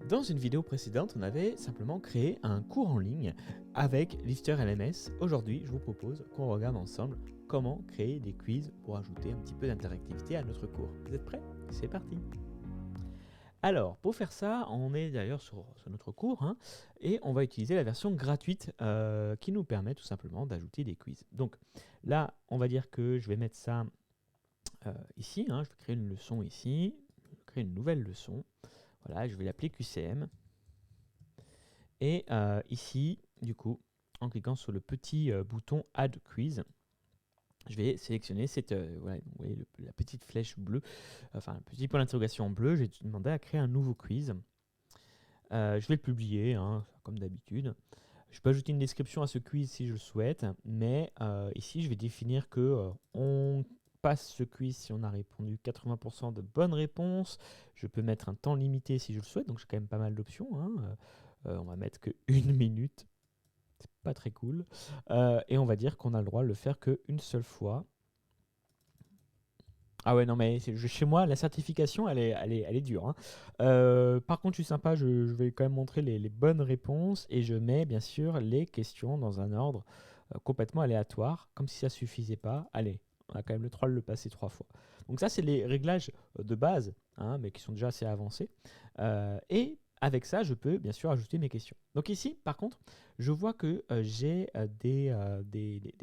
Dans une vidéo précédente, on avait simplement créé un cours en ligne avec Lifter LMS. Aujourd'hui, je vous propose qu'on regarde ensemble comment créer des quiz pour ajouter un petit peu d'interactivité à notre cours. Vous êtes prêts? C'est parti! Alors, pour faire ça, on est d'ailleurs sur notre cours et on va utiliser la version gratuite qui nous permet tout simplement d'ajouter des quiz. Donc là, on va dire que je vais mettre ça ici. Je vais créer une leçon ici, je vais créer une nouvelle leçon. Voilà, je vais l'appeler QCM. Et ici, du coup, en cliquant sur le petit bouton Add Quiz, je vais sélectionner cette, voilà, vous voyez la petite flèche bleue, enfin le petit point d'interrogation bleu. Je vais te demander à créer un nouveau quiz. Je vais le publier, comme d'habitude. Je peux ajouter une description à ce quiz si je le souhaite, mais ici, je vais définir que on passe ce quiz si on a répondu 80% de bonnes réponses. Je peux mettre un temps limité si je le souhaite, donc j'ai quand même pas mal d'options. On va mettre que 1 minute, c'est pas très cool. Et on va dire qu'on a le droit de le faire qu'une seule fois. Ah ouais, non, mais chez moi, la certification, elle est dure. Par contre, je suis sympa, je vais quand même montrer les bonnes réponses et je mets bien sûr les questions dans un ordre complètement aléatoire, comme si ça suffisait pas. Allez, on a quand même le droit de le passer 3 fois. Donc ça, c'est les réglages de base, mais qui sont déjà assez avancés. Et avec ça, je peux bien sûr ajouter mes questions. Donc ici, par contre, je vois que j'ai des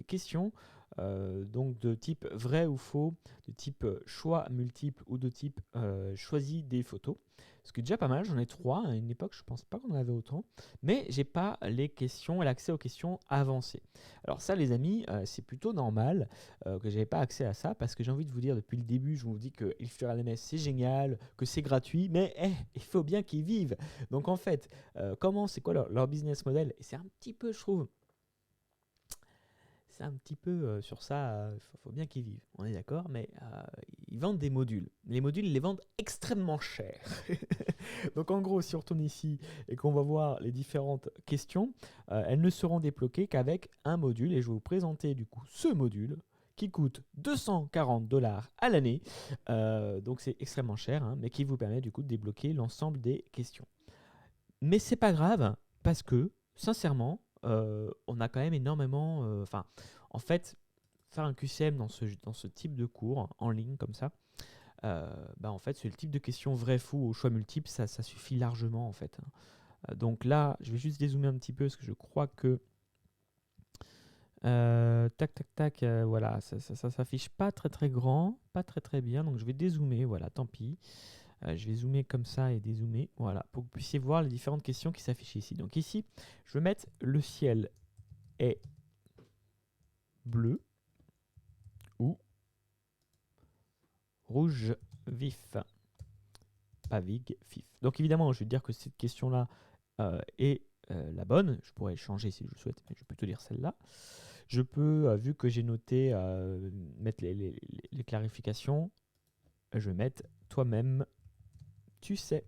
questions donc de type vrai ou faux, de type choix multiple ou de type choisis des photos. Ce qui est déjà pas mal, j'en ai 3. À une époque, je pense pas qu'on en avait autant. Mais j'ai pas les questions et l'accès aux questions avancées. Alors ça, les amis, c'est plutôt normal que j'avais pas accès à ça parce que j'ai envie de vous dire depuis le début, je vous dis que Illustrator LMS c'est génial, que c'est gratuit, mais il faut bien qu'ils vivent. Donc en fait, c'est quoi leur business model? Et c'est un petit peu, je trouve, c'est un petit peu sur ça, faut bien qu'ils vivent, on est d'accord, mais ils vendent des modules. Les modules, ils les vendent extrêmement cher. Donc en gros, si on retourne ici et qu'on va voir les différentes questions, elles ne seront débloquées qu'avec un module. Et je vais vous présenter du coup ce module qui coûte 240 $ à l'année. Donc c'est extrêmement cher, mais qui vous permet du coup de débloquer l'ensemble des questions. Mais c'est pas grave parce que, sincèrement, on a quand même énormément. En fait, faire un QCM dans ce type de cours en ligne comme ça, en fait, c'est le type de question vrai fou au choix multiple, ça suffit largement en fait. Donc là, je vais juste dézoomer un petit peu parce que je crois que tac tac tac, voilà, ça s'affiche pas très très grand, pas très très bien. Donc je vais dézoomer, voilà, tant pis. Je vais zoomer comme ça et dézoomer, voilà, pour que vous puissiez voir les différentes questions qui s'affichent ici. Donc ici, je vais mettre le ciel est bleu ou rouge vif, pas vif. Donc évidemment, je vais dire que cette question-là est la bonne. Je pourrais changer si je le souhaite, mais je peux plutôt dire celle-là. Je peux, vu que j'ai noté, mettre les clarifications, je vais mettre toi-même, tu sais.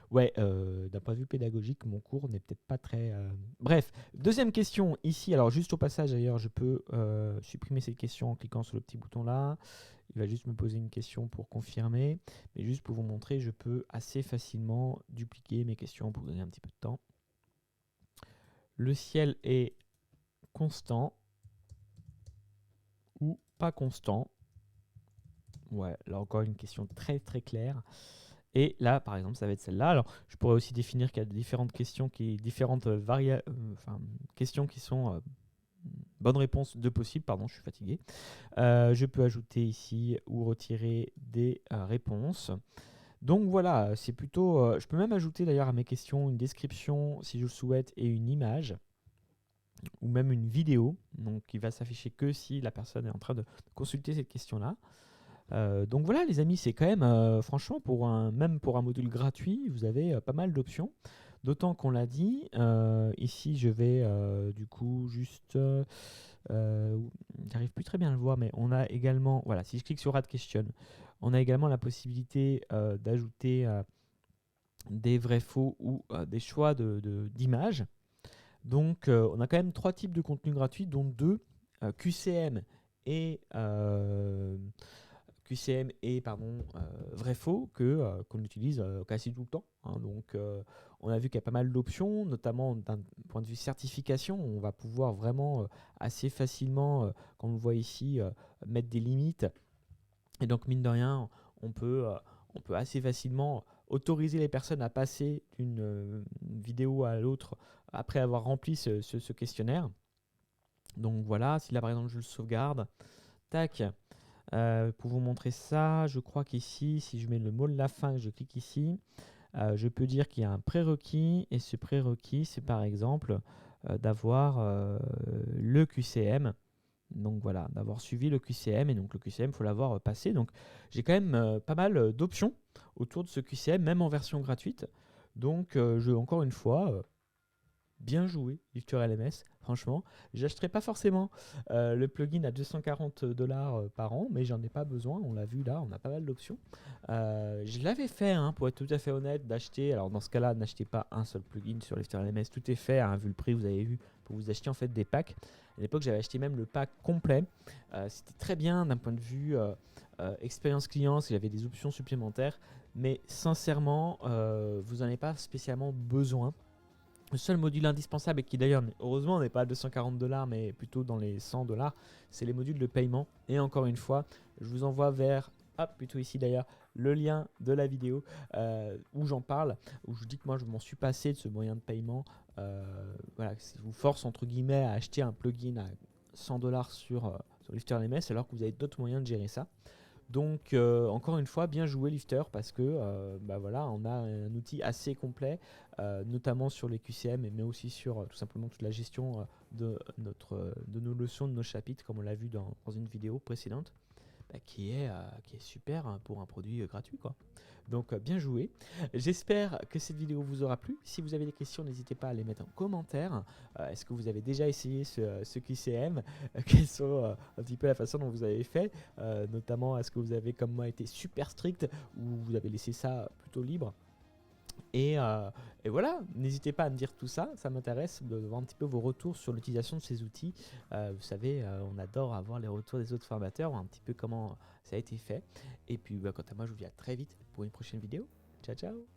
Ouais, d'un point de vue pédagogique, mon cours n'est peut-être pas très... Bref, deuxième question ici. Alors juste au passage d'ailleurs, je peux supprimer cette question en cliquant sur le petit bouton là. Il va juste me poser une question pour confirmer. Mais juste pour vous montrer, je peux assez facilement dupliquer mes questions pour gagner un petit peu de temps. Le ciel est constant ou pas constant. Ouais, là encore une question très très claire. Et là, par exemple, ça va être celle-là. Alors, je pourrais aussi définir qu'il y a différentes questions, questions qui sont bonnes réponses de possibles. Pardon, je suis fatigué. Je peux ajouter ici ou retirer des réponses. Donc voilà, c'est plutôt... je peux même ajouter d'ailleurs à mes questions une description si je le souhaite et une image ou même une vidéo, donc qui va s'afficher que si la personne est en train de consulter cette question-là. Donc voilà les amis, c'est quand même, franchement, même pour un module gratuit, vous avez pas mal d'options. D'autant qu'on l'a dit, ici je vais du coup juste, j'arrive plus très bien à le voir, mais on a également, voilà, si je clique sur Add Question, on a également la possibilité d'ajouter des vrais faux ou des choix d'images. Donc on a quand même 3 types de contenus gratuits, dont 2, QCM et QCM est vrai faux qu'on utilise quasi tout le temps. Hein. Donc on a vu qu'il y a pas mal d'options, notamment d'un point de vue certification. On va pouvoir vraiment assez facilement, comme on le voit ici, mettre des limites. Et donc mine de rien, on peut assez facilement autoriser les personnes à passer d'une vidéo à l'autre après avoir rempli ce questionnaire. Donc voilà, si là par exemple je le sauvegarde, tac, pour vous montrer ça, je crois qu'ici, si je mets le mot de la fin, je clique ici, je peux dire qu'il y a un prérequis, et ce prérequis, c'est par exemple d'avoir le QCM. Donc voilà, d'avoir suivi le QCM, et donc le QCM, il faut l'avoir passé. Donc j'ai quand même pas mal d'options autour de ce QCM, même en version gratuite. Donc encore une fois, bien joué, Lifter LMS, franchement. J'achèterai pas forcément le plugin à 240$ par an, mais j'en ai pas besoin, on l'a vu là, on a pas mal d'options. Je l'avais fait, hein, pour être tout à fait honnête, d'acheter, alors dans ce cas-là, n'achetez pas un seul plugin sur Lifter LMS, tout est fait, hein, vu le prix, vous avez vu, pour vous acheter en fait des packs. À l'époque, j'avais acheté même le pack complet. C'était très bien d'un point de vue expérience client, parce qu'il y avait des options supplémentaires, mais sincèrement, vous n'en avez pas spécialement besoin. Le seul module indispensable, et qui d'ailleurs, heureusement, n'est pas à 240$, mais plutôt dans les 100$, c'est les modules de paiement. Et encore une fois, je vous envoie vers, plutôt ici d'ailleurs, le lien de la vidéo où j'en parle, où je dis que moi je m'en suis passé de ce moyen de paiement. Voilà, je vous force entre guillemets à acheter un plugin à 100$ sur Lifter LMS, alors que vous avez d'autres moyens de gérer ça. Donc encore une fois, bien joué Lifter, parce que voilà, on a un outil assez complet, notamment sur les QCM, mais aussi sur tout simplement toute la gestion de nos leçons, de nos chapitres, comme on l'a vu dans une vidéo précédente, qui est super, hein, pour un produit gratuit, quoi. Donc bien joué. J'espère que cette vidéo vous aura plu. Si vous avez des questions, n'hésitez pas à les mettre en commentaire. Est-ce que vous avez déjà essayé ce QCM? Quelles sont un petit peu la façon dont vous avez fait? Notamment, est-ce que vous avez comme moi été super strict, ou vous avez laissé ça plutôt libre? Et voilà, n'hésitez pas à me dire tout ça, ça m'intéresse de voir un petit peu vos retours sur l'utilisation de ces outils. Vous savez, on adore avoir les retours des autres formateurs, voir un petit peu comment ça a été fait. Et puis quant à moi, je vous dis à très vite pour une prochaine vidéo. Ciao, ciao!